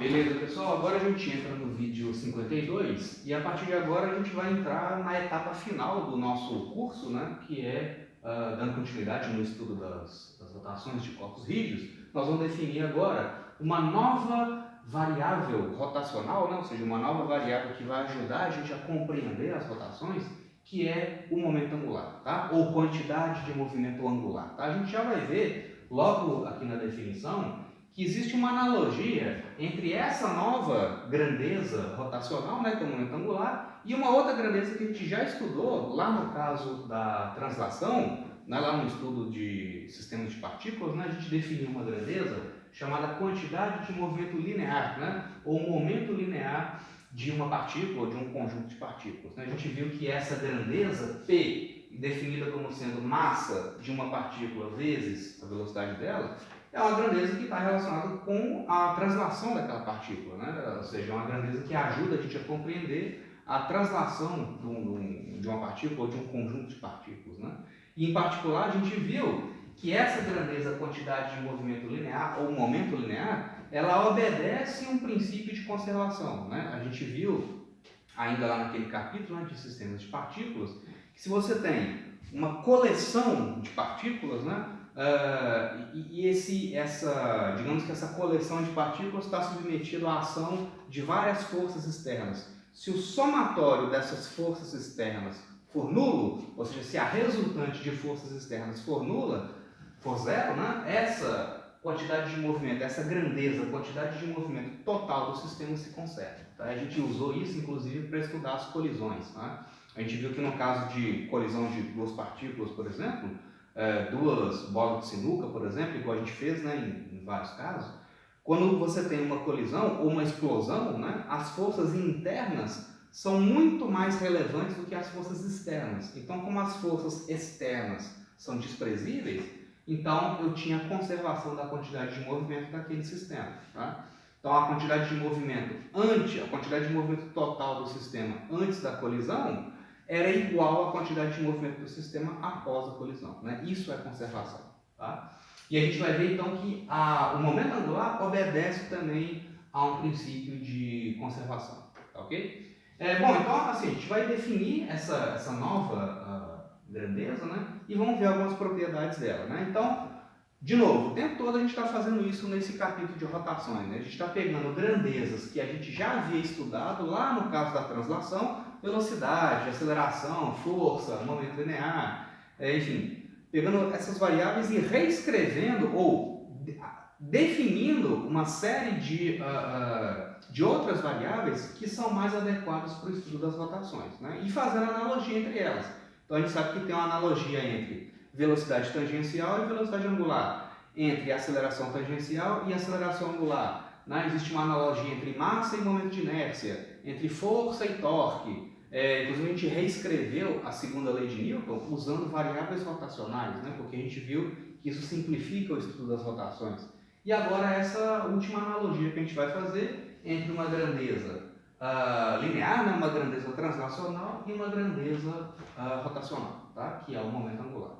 Beleza, pessoal? Agora a gente entra no vídeo 52 e a partir de agora a gente vai entrar na etapa final do nosso curso, né? Que é, dando continuidade no estudo das rotações de corpos rígidos. Nós vamos definir agora uma nova variável rotacional, né? Ou seja, uma nova variável que vai ajudar a gente a compreender as rotações, que é o momento angular, tá? Ou quantidade de movimento angular, tá? A gente já vai ver logo aqui na definição que existe uma analogia entre essa nova grandeza rotacional, né, que é o momento angular, e uma outra grandeza que a gente já estudou lá no caso da translação, né, lá no estudo de sistemas de partículas, né, a gente definiu uma grandeza chamada quantidade de movimento linear, né, ou momento linear de uma partícula ou de um conjunto de partículas. A gente viu que essa grandeza, P, definida como sendo massa de uma partícula vezes a velocidade dela, é uma grandeza que está relacionada com a translação daquela partícula, né? Ou seja, é uma grandeza que ajuda a gente a compreender a translação de uma partícula ou de um conjunto de partículas, né? E em particular a gente viu que essa grandeza, quantidade de movimento linear ou momento linear, ela obedece um princípio de conservação, né? A gente viu ainda lá naquele capítulo, né, de sistemas de partículas, que se você tem uma coleção de partículas, né, digamos que essa coleção de partículas está submetida à ação de várias forças externas. Se o somatório dessas forças externas for nulo, ou seja, se a resultante de forças externas for nula, for zero, né, essa quantidade de movimento, essa grandeza, quantidade de movimento total do sistema se conserva. Tá? A gente usou isso, inclusive, para estudar as colisões. Tá? A gente viu que no caso de colisão de duas partículas, por exemplo, duas bolas de sinuca, por exemplo, igual a gente fez, né, em vários casos, quando você tem uma colisão ou uma explosão, né, as forças internas são muito mais relevantes do que as forças externas. Então, como as forças externas são desprezíveis, então eu tinha conservação da quantidade de movimento daquele sistema. Tá? Então, a quantidade de movimento a quantidade de movimento total do sistema antes da colisão era igual à quantidade de movimento do sistema após a colisão. Né? Isso é conservação. Tá? E a gente vai ver então que o momento angular obedece também a um princípio de conservação. Tá, ok? Bom, então assim, a gente vai definir essa nova grandeza, né? E vamos ver algumas propriedades dela. Né? Então, de novo, o tempo todo a gente está fazendo isso nesse capítulo de rotações. Né? A gente está pegando grandezas que a gente já havia estudado lá no caso da translação, velocidade, aceleração, força, momento linear, enfim, pegando essas variáveis e reescrevendo ou definindo uma série de outras variáveis que são mais adequadas para o estudo das rotações, né? E fazendo analogia entre elas. Então a gente sabe que tem uma analogia entre velocidade tangencial e velocidade angular, entre aceleração tangencial e aceleração angular. Né? Existe uma analogia entre massa e momento de inércia, entre força e torque. Inclusive a gente reescreveu a segunda lei de Newton usando variáveis rotacionais, né? Porque a gente viu que isso simplifica o estudo das rotações. E agora essa última analogia que a gente vai fazer entre uma grandeza linear, né? Uma grandeza translacional e uma grandeza rotacional, tá? Que é o momento angular.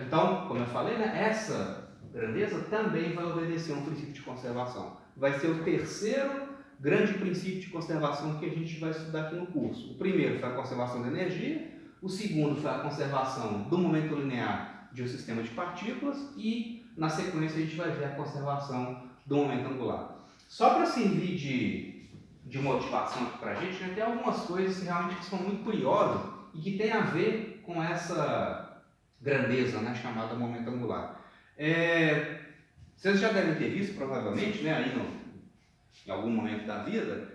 Então, como eu falei, né? Essa grandeza também vai obedecer a um princípio de conservação. Vai ser o terceiro grande princípio de conservação que a gente vai estudar aqui no curso. O primeiro foi a conservação da energia, o segundo foi a conservação do momento linear de um sistema de partículas e, na sequência, a gente vai ver a conservação do momento angular. Só para servir de motivação aqui para a gente, né, tem algumas coisas que realmente são muito curiosas e que tem a ver com essa grandeza, né, chamada momento angular. Vocês já devem ter visto, provavelmente, né, aí em algum momento da vida,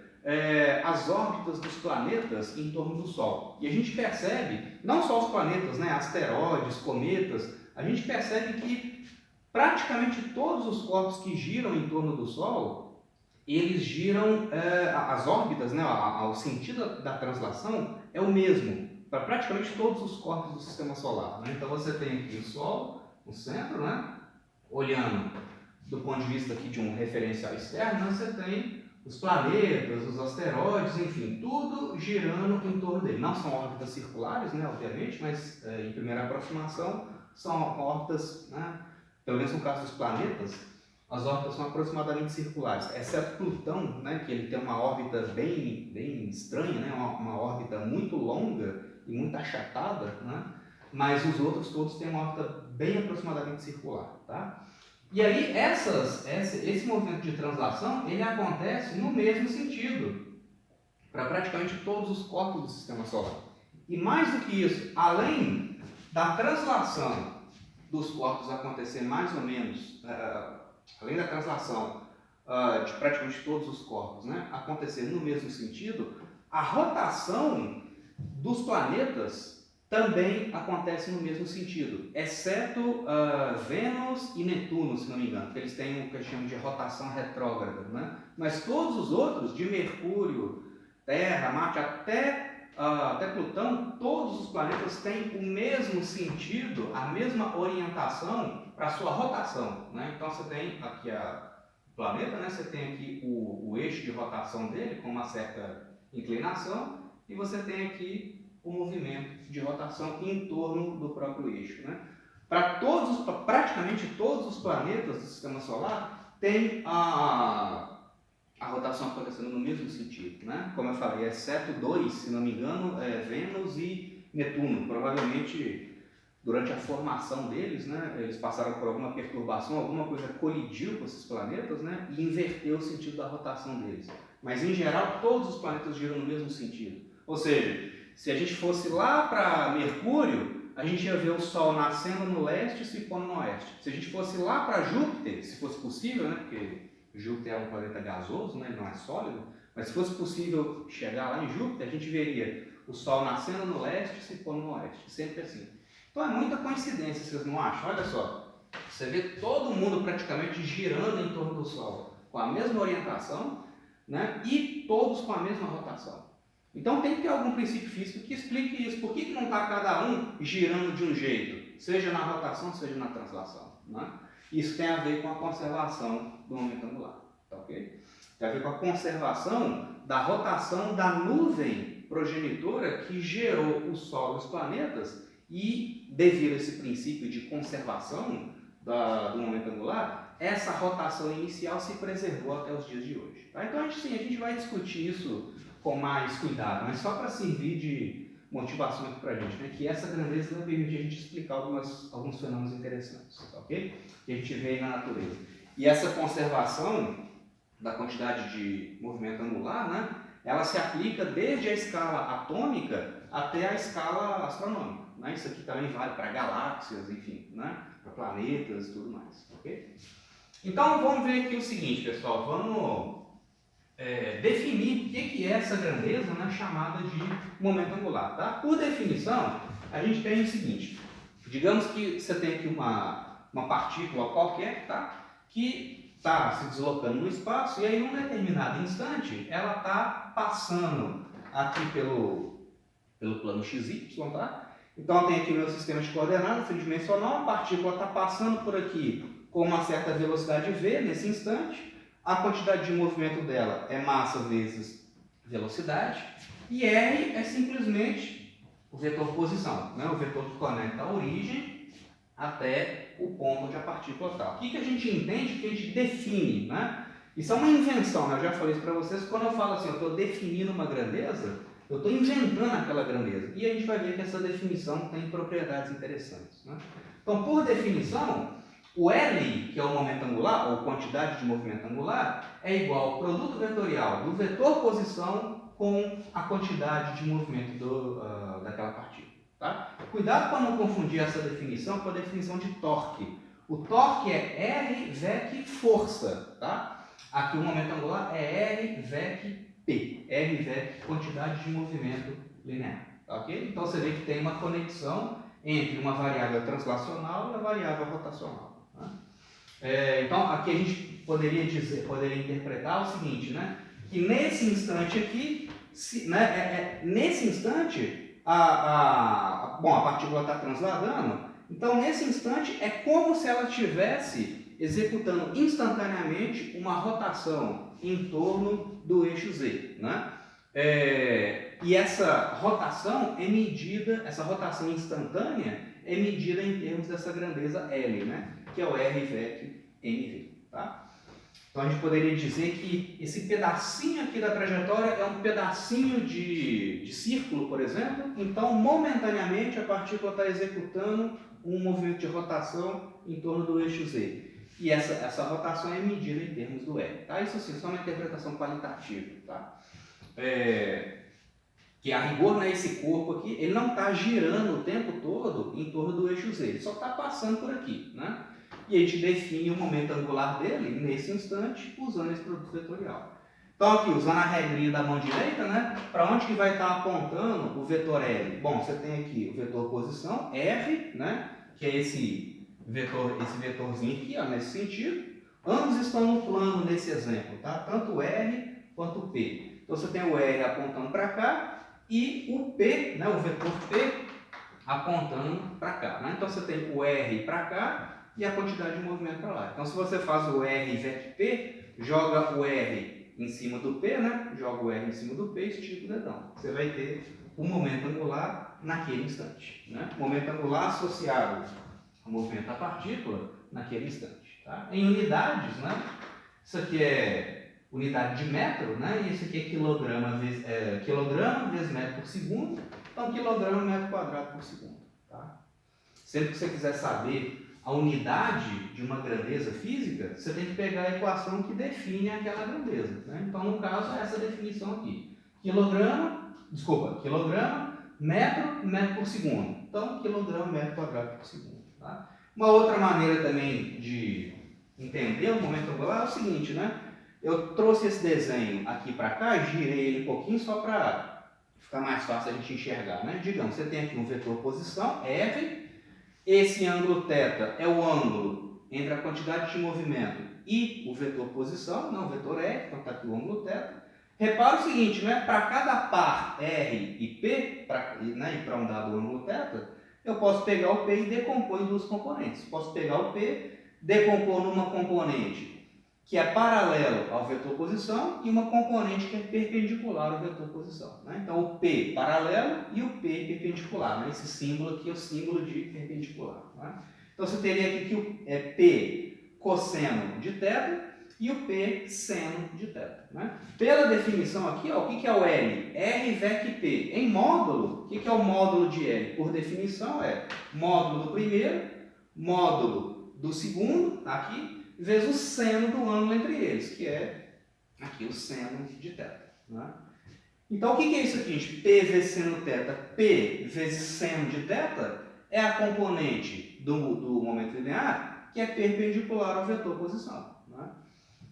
as órbitas dos planetas em torno do Sol. E a gente percebe, não só os planetas, né, asteroides, cometas, a gente percebe que praticamente todos os corpos que giram em torno do Sol, eles giram, as órbitas, né, o sentido da translação é o mesmo para praticamente todos os corpos do Sistema Solar. Né? Então você tem aqui o Sol no centro, né, olhando do ponto de vista aqui de um referencial externo, você tem os planetas, os asteroides, enfim, tudo girando em torno dele. Não são órbitas circulares, né, obviamente, mas em primeira aproximação são órbitas, né, pelo menos no caso dos planetas, as órbitas são aproximadamente circulares, exceto Plutão, né, que ele tem uma órbita bem estranha, né, uma órbita muito longa e muito achatada, né, mas os outros todos têm uma órbita bem aproximadamente circular. Tá? E aí esse movimento de translação ele acontece no mesmo sentido para praticamente todos os corpos do Sistema Solar. E mais do que isso, além da translação dos corpos acontecer mais ou menos, além da translação de praticamente todos os corpos, né, acontecer no mesmo sentido, a rotação dos planetas também acontece no mesmo sentido, exceto Vênus e Netuno, se não me engano, que eles têm o que eles chamam de rotação retrógrada, né? Mas todos os outros, de Mercúrio, Terra, Marte, até Plutão, todos os planetas têm o mesmo sentido, a mesma orientação para a sua rotação, né? Então você tem aqui o planeta, né? Você tem aqui o eixo de rotação dele com uma certa inclinação e você tem aqui o movimento de rotação em torno do próprio eixo, né? Para praticamente todos os planetas do Sistema Solar tem a rotação acontecendo no mesmo sentido, né? Como eu falei, exceto dois, se não me engano, Vênus e Netuno. Provavelmente, durante a formação deles, né, eles passaram por alguma perturbação, alguma coisa colidiu com esses planetas, né, e inverteu o sentido da rotação deles. Mas, em geral, todos os planetas giram no mesmo sentido. Ou seja, se a gente fosse lá para Mercúrio, a gente ia ver o Sol nascendo no leste e se pondo no oeste. Se a gente fosse lá para Júpiter, se fosse possível, né, porque Júpiter é um planeta gasoso, né, ele não é sólido, mas se fosse possível chegar lá em Júpiter, a gente veria o Sol nascendo no leste e se pondo no oeste, sempre assim. Então é muita coincidência, vocês não acham? Olha só, você vê todo mundo praticamente girando em torno do Sol, com a mesma orientação, né, e todos com a mesma rotação. Então tem que ter algum princípio físico que explique isso. Por que não está cada um girando de um jeito, seja na rotação, seja na translação, né? Isso tem a ver com a conservação do momento angular, tá ok? Tem a ver com a conservação da rotação da nuvem progenitora que gerou o Sol e os planetas e, devido a esse princípio de conservação do momento angular, essa rotação inicial se preservou até os dias de hoje. Tá? Então a gente vai discutir isso com mais cuidado, mas só para servir de motivação aqui para a gente, né? Que essa grandeza vai permitir a gente explicar alguns fenômenos interessantes, tá, ok? Que a gente vê aí na natureza. E essa conservação da quantidade de movimento angular, né? Ela se aplica desde a escala atômica até a escala astronômica, né? Isso aqui também vale para galáxias, enfim, né? Para planetas e tudo mais, ok? Então vamos ver aqui o seguinte, pessoal, vamos definir o que é essa grandeza, né, chamada de momento angular. Tá? Por definição, a gente tem o seguinte, digamos que você tem aqui uma partícula qualquer, tá, que está se deslocando no espaço e aí, num determinado instante, ela está passando aqui pelo plano XY, tá? Então eu tenho aqui o meu sistema de coordenadas tridimensional, a partícula está passando por aqui com uma certa velocidade v nesse instante. A quantidade de movimento dela é massa vezes velocidade, e R é simplesmente o vetor posição, né? O vetor que conecta a origem até o ponto onde a partícula está. O que a gente entende, o que a gente define, né? Isso é uma invenção, né? Eu já falei isso para vocês, quando eu falo assim, eu estou definindo uma grandeza, eu estou inventando aquela grandeza, e a gente vai ver que essa definição tem propriedades interessantes, né? Então, por definição, o L, que é o momento angular, ou quantidade de movimento angular, é igual ao produto vetorial do vetor posição com a quantidade de movimento daquela partícula. Tá? Cuidado para não confundir essa definição com a definição de torque. O torque é R vec força. Tá? Aqui o momento angular é R vec P. R vec quantidade de movimento linear. Tá, okay? Então você vê que tem uma conexão entre uma variável translacional e a variável rotacional. Então, aqui a gente poderia interpretar o seguinte, né? Que nesse instante aqui, nesse instante, a partícula está transladando, então nesse instante é como se ela estivesse executando instantaneamente uma rotação em torno do eixo Z, né? E essa rotação é medida, essa rotação instantânea é medida em termos dessa grandeza L, né? Que é o R vec mv. tá? Então a gente poderia dizer que esse pedacinho aqui da trajetória é um pedacinho de círculo, por exemplo. Então, momentaneamente, a partícula está executando um movimento de rotação em torno do eixo Z. E essa rotação é medida em termos do R. Tá? Isso assim, só uma interpretação qualitativa. Tá? Que a rigor, né, esse corpo aqui, ele não está girando o tempo todo em torno do eixo Z. Ele só está passando por aqui. Né? E a gente define o momento angular dele, nesse instante, usando esse produto vetorial. Então aqui, usando a regrinha da mão direita, né, para onde que vai estar apontando o vetor L? Bom, você tem aqui o vetor posição, R, né, que é esse vetorzinho aqui, ó, nesse sentido. Ambos estão no plano nesse exemplo, tá? Tanto o R quanto o P. Então você tem o R apontando para cá e o P, né, o vetor P, apontando para cá. Né? Então você tem o R para cá e a quantidade de movimento para lá. Então, se você faz o R vec P, joga o R em cima do P, né? Joga o R em cima do P e estica o dedão. Você vai ter o momento angular naquele instante. Né? O momento angular associado ao movimento da partícula naquele instante. Tá? Em unidades, né? Isso aqui é unidade de metro, né? E isso aqui é quilograma vezes metro por segundo. Então, quilograma metro quadrado por segundo. Tá? Sempre que você quiser saber a unidade de uma grandeza física, você tem que pegar a equação que define aquela grandeza. Né? Então, no caso, é essa definição aqui. Quilograma, metro por segundo. Então, quilograma, metro quadrado por segundo. Tá? Uma outra maneira também de entender o momento angular é o seguinte, né? Eu trouxe esse desenho aqui para cá, girei ele um pouquinho só para ficar mais fácil a gente enxergar. Né? Digamos, você tem aqui um vetor posição, R. Esse ângulo θ é o ângulo entre a quantidade de movimento e o vetor posição, não o vetor R, então está aqui o ângulo θ. Repara o seguinte, né? Para cada par R e P, para um dado ângulo θ, eu posso pegar o P e decompor em duas componentes. Posso pegar o P, decompor numa componente que é paralelo ao vetor posição e uma componente que é perpendicular ao vetor posição. Né? Então, o P paralelo e o P perpendicular. Né? Esse símbolo aqui é o símbolo de perpendicular. Né? Então, você teria aqui que o P cosseno de θ e o P seno de θ. Né? Pela definição aqui, ó, o que é o L? R vec P. Em módulo, o que é o módulo de L? Por definição, é módulo do primeiro, módulo do segundo, tá aqui, vezes o seno do ângulo entre eles, que é aqui o seno de θ. Né? Então, o que é isso aqui, gente? P vezes seno θ. P vezes seno de θ é a componente do momento linear que é perpendicular ao vetor posição. Né?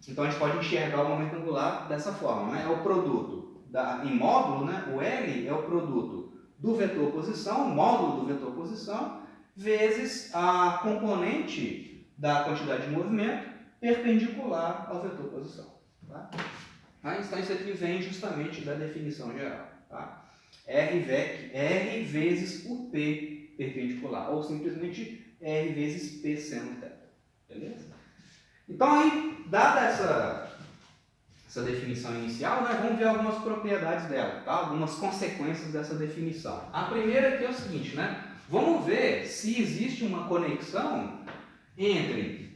Então, a gente pode enxergar o momento angular dessa forma. Né? É o produto, em módulo, né? O L é o produto do vetor posição, o módulo do vetor posição, vezes a componente da quantidade de movimento perpendicular ao vetor posição. Tá? Então, isso aqui vem justamente da definição geral. Tá? R vezes o P perpendicular, ou simplesmente R vezes P seno θ. Beleza? Então, aí, dada essa definição inicial, né, vamos ver algumas propriedades dela, tá? Algumas consequências dessa definição. A primeira aqui é o seguinte, né? Vamos ver se existe uma conexão entre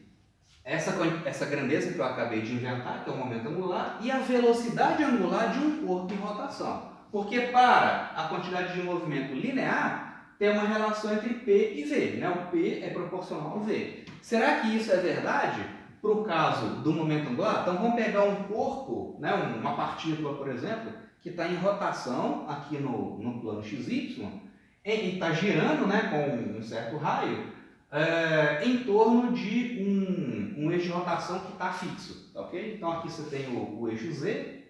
essa grandeza que eu acabei de inventar, que é o momento angular, e a velocidade angular de um corpo em rotação. Porque para a quantidade de movimento linear, tem uma relação entre P e V. Né? O P é proporcional ao V. Será que isso é verdade para o caso do momento angular? Então vamos pegar um corpo, né, uma partícula, por exemplo, que está em rotação aqui no plano XY, e está girando, né, com um certo raio, em torno de um eixo de rotação que está fixo, tá ok? Então aqui você tem o eixo Z,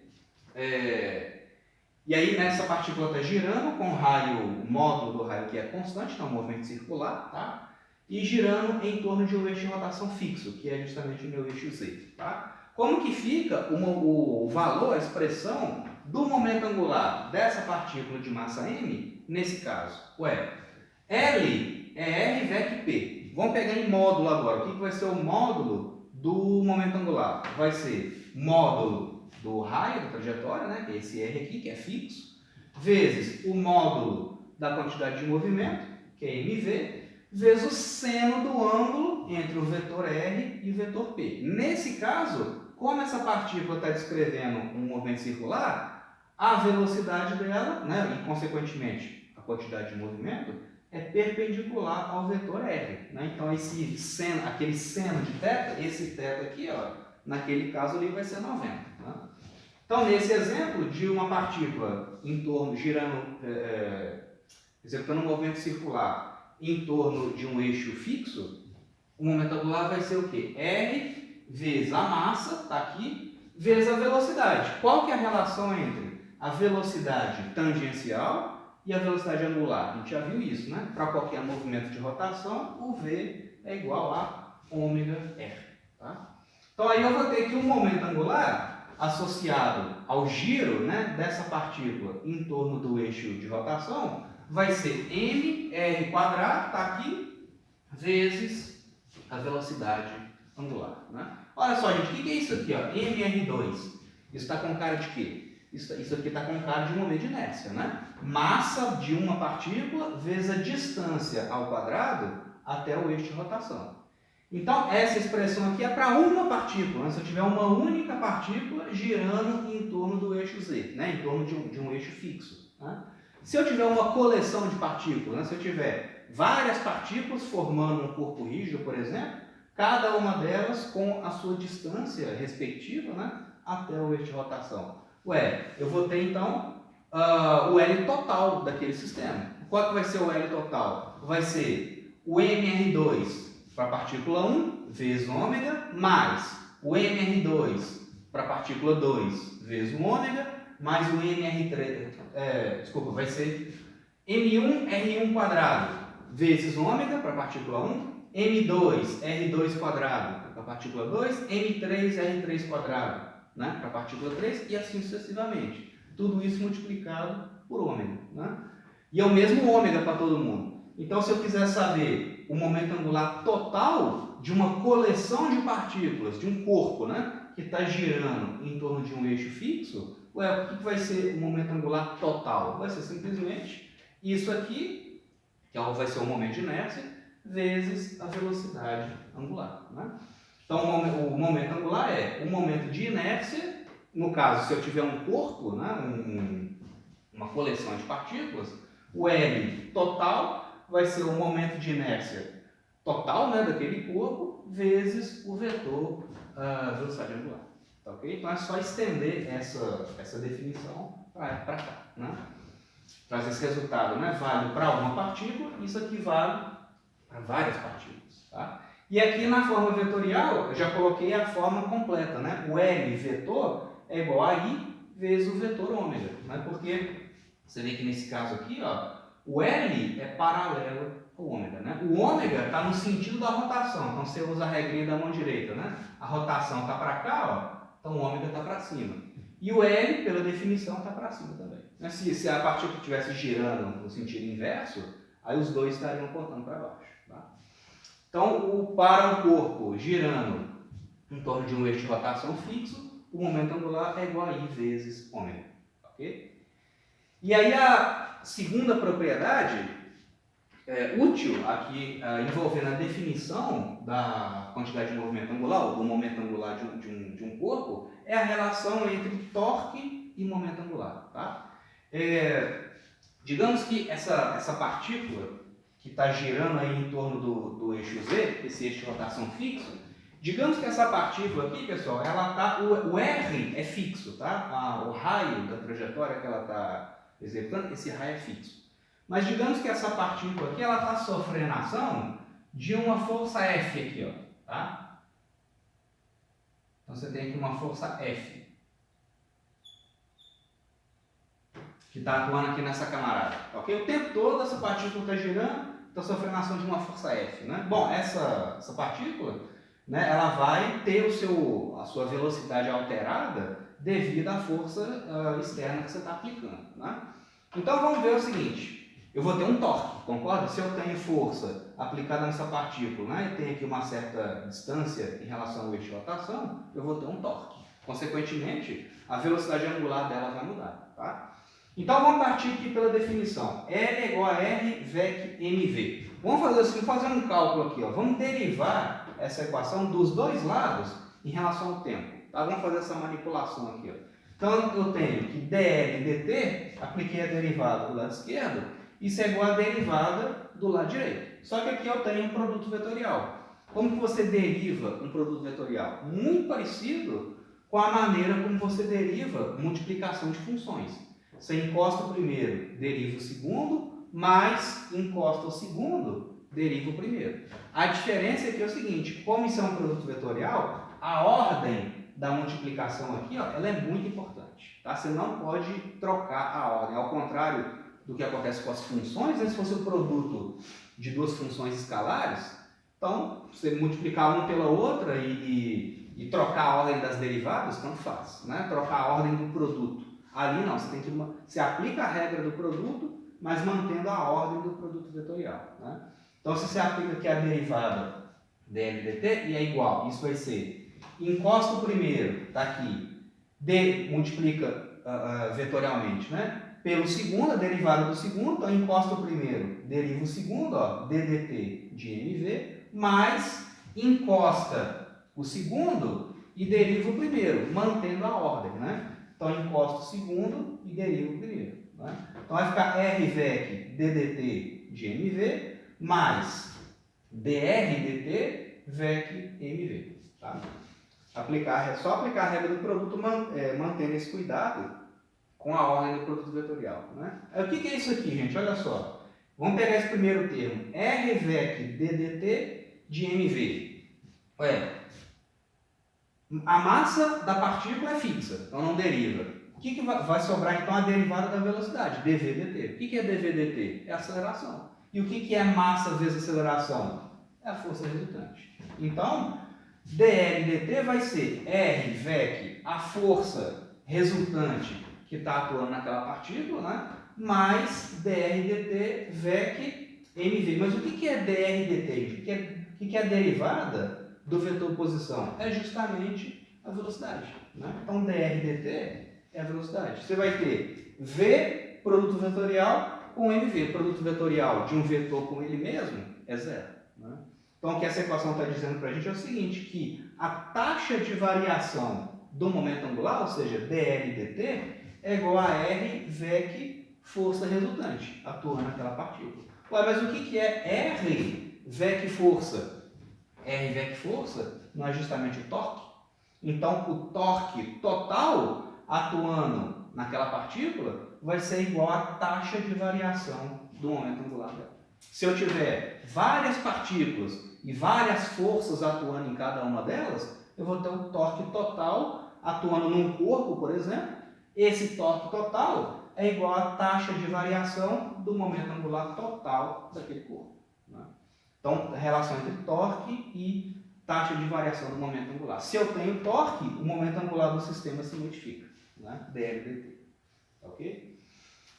e aí nessa partícula está girando com o módulo do raio que é constante, então movimento circular, tá? E girando em torno de um eixo de rotação fixo, que é justamente o meu eixo Z, tá? Como que fica o valor, a expressão do momento angular dessa partícula de massa m, nesse caso? L é R vec P. Vamos pegar em módulo agora. O que vai ser o módulo do momento angular? Vai ser módulo do raio da trajetória, né, que é esse R aqui, que é fixo, vezes o módulo da quantidade de movimento, que é mv, vezes o seno do ângulo entre o vetor R e o vetor P. Nesse caso, como essa partícula está descrevendo um movimento circular, a velocidade dela, né, e consequentemente a quantidade de movimento, é perpendicular ao vetor R. Né? Então, esse seno, aquele seno de θ, esse θ aqui, ó, naquele caso ali vai ser 90. Né? Então, nesse exemplo de uma partícula em torno, girando, executando um movimento circular em torno de um eixo fixo, o momento angular vai ser o quê? R vezes a massa, está aqui, vezes a velocidade. Qual que é a relação entre a velocidade tangencial e a velocidade angular? A gente já viu isso, né? Para qualquer movimento de rotação, o V é igual a ômega-R. Tá? Então, aí eu vou ter aqui um momento angular associado ao giro, né, dessa partícula em torno do eixo de rotação, vai ser mr², está aqui, vezes a velocidade angular. Né? Olha só, gente, o que é isso aqui? Ó? mr². Isso está com cara de quê? Isso aqui está com cara de momento de inércia. Né? Massa de uma partícula vezes a distância ao quadrado até o eixo de rotação. Então, essa expressão aqui é para uma partícula, né? Se eu tiver uma única partícula girando em torno do eixo Z, né? Em torno de um eixo fixo. Né? Se eu tiver uma coleção de partículas, né? Se eu tiver várias partículas formando um corpo rígido, por exemplo, cada uma delas com a sua distância respectiva, né? Até o eixo de rotação. Ué, eu vou ter então o L total daquele sistema. Qual que vai ser o L total? Vai ser o mr² para a partícula 1 vezes ômega, mais o mr² para a partícula 2 vezes o ômega, mais o mr3, vai ser m1r1² vezes ômega para a partícula 1, m2r² para a partícula 2, m3r3², né, para a partícula 3 e assim sucessivamente. Tudo isso multiplicado por ômega. Né? E é o mesmo ômega para todo mundo. Então, se eu quiser saber o momento angular total de uma coleção de partículas, de um corpo, né, que está girando em torno de um eixo fixo, o que vai ser o momento angular total? Vai ser simplesmente isso aqui, que vai ser o momento de inércia, vezes a velocidade angular. Né? Então, o momento angular é o momento de inércia, no caso, se eu tiver um corpo, né, uma coleção de partículas, o L total vai ser o momento de inércia total, né, daquele corpo, vezes o vetor velocidade angular. Tá, okay? Então é só estender essa definição para cá. Né? Traz esse resultado, né, válido para uma partícula, isso aqui vale para várias partículas. Tá? E aqui na forma vetorial, eu já coloquei a forma completa. Né? O L vetor é igual a I vezes o vetor ômega. Né? Porque você vê que nesse caso aqui, ó, o L é paralelo ao ômega. Né? O ômega está no sentido da rotação. Então você usa a regrinha da mão direita. Né? A rotação está para cá, ó, então o ômega está para cima. E o L, pela definição, está para cima também. Né? Se a partícula estivesse girando no sentido inverso, aí os dois estariam apontando para baixo. Tá? Então, para um corpo girando em torno de um eixo de rotação fixo, o momento angular é igual a I vezes ômega. Ok? E aí a segunda propriedade útil aqui, envolvendo a definição da quantidade de movimento angular, ou do momento angular de um corpo, é a relação entre torque e momento angular. Tá? Digamos que essa partícula que está girando aí em torno do eixo Z, esse eixo de rotação fixo, digamos que essa partícula aqui, pessoal, ela tá, o R é fixo, tá? O raio da trajetória que ela está executando, esse raio é fixo. Mas digamos que essa partícula aqui, ela está sofrendo ação de uma força F aqui, ó, tá? Então você tem aqui uma força F que está atuando aqui nessa camarada, ok? O tempo todo essa partícula está girando, está sofrendo ação de uma força F, né? Bom, essa partícula, né, ela vai ter a sua velocidade alterada devido à força externa que você está aplicando, né? Então vamos ver o seguinte. Eu vou ter um torque, concorda? Se eu tenho força aplicada nessa partícula, né, e tenho aqui uma certa distância em relação ao eixo de rotação, eu vou ter um torque. Consequentemente, a velocidade angular dela vai mudar. Tá? Então vamos partir aqui pela definição. L é igual a R VEC MV. Vamos fazer assim, fazer um cálculo aqui, ó. Vamos derivar essa equação dos dois lados em relação ao tempo. Tá? Vamos fazer essa manipulação aqui, ó. Então, eu tenho que dl dt, apliquei a derivada do lado esquerdo, isso é igual a derivada do lado direito. Só que aqui eu tenho um produto vetorial. Como que você deriva um produto vetorial? Muito parecido com a maneira como você deriva multiplicação de funções. Você encosta o primeiro, deriva o segundo, mais encosta o segundo, deriva o primeiro. A diferença aqui é o seguinte, como isso é um produto vetorial, a ordem da multiplicação aqui, ó, ela é muito importante. Tá? Você não pode trocar a ordem, ao contrário do que acontece com as funções, né? Se fosse o produto de duas funções escalares, então, você multiplicar uma pela outra e trocar a ordem das derivadas, tanto faz, né? Trocar a ordem do produto. Ali não, você aplica a regra do produto, mas mantendo a ordem do produto vetorial, né? Então, se você aplica aqui a derivada dl dt, e é igual, isso vai ser encosta o primeiro, está aqui, multiplica vetorialmente, né? Pelo segundo, a derivada do segundo, então encosta o primeiro, deriva o segundo, ó, ddt de mv, mais encosta o segundo e deriva o primeiro, mantendo a ordem, né? Então encosta o segundo e deriva o primeiro, né? Então vai ficar rvec ddt de mv mais dr dt vec mv, tá? É só aplicar a regra do produto mantendo esse cuidado com a ordem do produto vetorial, né? O que é isso aqui, gente? Olha só. Vamos pegar esse primeiro termo, rvec ddt de mv. Olha, a massa da partícula é fixa, então não deriva. O que vai sobrar então a derivada da velocidade, dv dt. O que é dv dt? É a aceleração. E o que é massa vezes aceleração? É a força resultante. Então, dl dt vai ser r vec, a força resultante que está atuando naquela partícula, né? Mais dr dt vec mv. Mas o que é dr dt? O que é a derivada do vetor posição? É justamente a velocidade, né? Então, dr dt é a velocidade. Você vai ter v produto vetorial com mv. Produto vetorial de um vetor com ele mesmo é zero, né? Então, o que essa equação está dizendo para a gente é o seguinte, que a taxa de variação do momento angular, ou seja, dl dt, é igual a r vec força resultante, atuando naquela partícula. Ué, mas o que é r vec força? R vec força não é justamente o torque? Então, o torque total atuando naquela partícula vai ser igual à taxa de variação do momento angular dela. Se eu tiver várias partículas e várias forças atuando em cada uma delas, eu vou ter um torque total atuando num corpo, por exemplo. Esse torque total é igual à taxa de variação do momento angular total daquele corpo, né? Então, a relação entre torque e taxa de variação do momento angular. Se eu tenho torque, o momento angular do sistema se modifica, né? dl dt. Ok?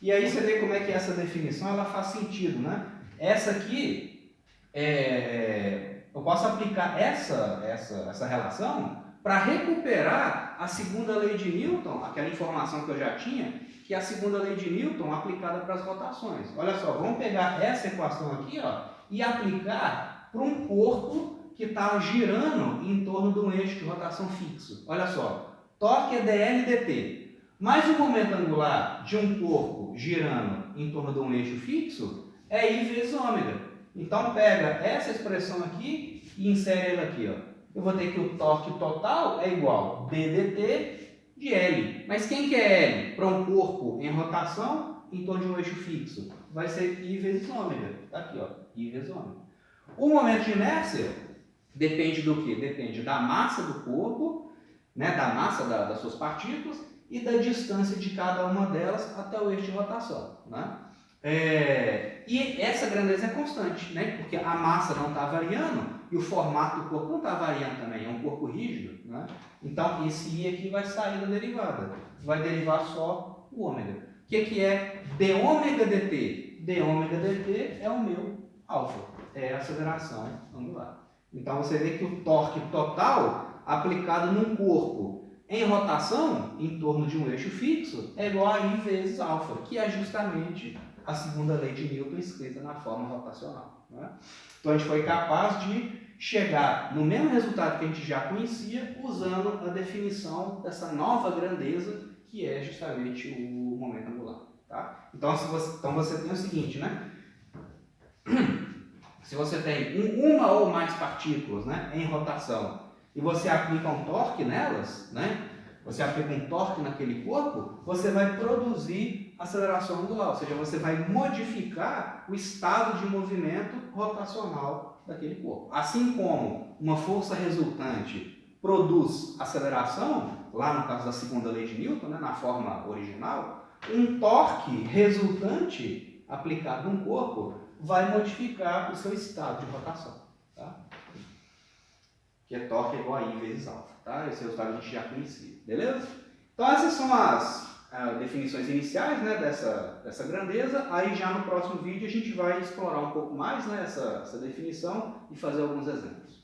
E aí você vê como é que essa definição ela faz sentido, né? Essa aqui, eu posso aplicar essa relação para recuperar a segunda lei de Newton, aquela informação que eu já tinha, que é a segunda lei de Newton aplicada para as rotações. Olha só, vamos pegar essa equação aqui, ó, e aplicar para um corpo que está girando em torno de um eixo de rotação fixo. Olha só, torque é dl dt, mais o momento angular de um corpo girando em torno de um eixo fixo é I vezes ômega. Então pega essa expressão aqui e insere ela aqui, ó. Eu vou ter que o torque total é igual a ddt de L. Mas quem que é L? Para um corpo em rotação em torno de um eixo fixo, vai ser I vezes ômega. Está aqui, ó, I vezes ômega. O momento de inércia depende do quê? Depende da massa do corpo, né, da massa das suas partículas e da distância de cada uma delas até o eixo de rotação, né? E essa grandeza é constante, né? Porque a massa não está variando e o formato do corpo não está variando também, é um corpo rígido, né? Então, esse I aqui vai sair da derivada, vai derivar só o ômega. O que é d ômega dt? D ômega dt é o meu alfa, é a aceleração angular. Então, você vê que o torque total aplicado num corpo em rotação, em torno de um eixo fixo, é igual a I vezes alfa, que é justamente a a segunda lei de Newton escrita na forma rotacional. Né? Então a gente foi capaz de chegar no mesmo resultado que a gente já conhecia, usando a definição dessa nova grandeza, que é justamente o momento angular. Tá? Então você tem o seguinte, né? Se você tem uma ou mais partículas, né, em rotação e você aplica um torque nelas, né, você aplica um torque naquele corpo, você vai produzir aceleração angular, ou seja, você vai modificar o estado de movimento rotacional daquele corpo. Assim como uma força resultante produz aceleração, lá no caso da segunda lei de Newton, né, na forma original, um torque resultante aplicado num corpo vai modificar o seu estado de rotação. Tá? Que é torque igual a I vezes alfa. Tá? Esse resultado a gente já conhecia. Beleza? Então essas são as definições iniciais, né, dessa grandeza. Aí já no próximo vídeo a gente vai explorar um pouco mais, né, essa definição e fazer alguns exemplos.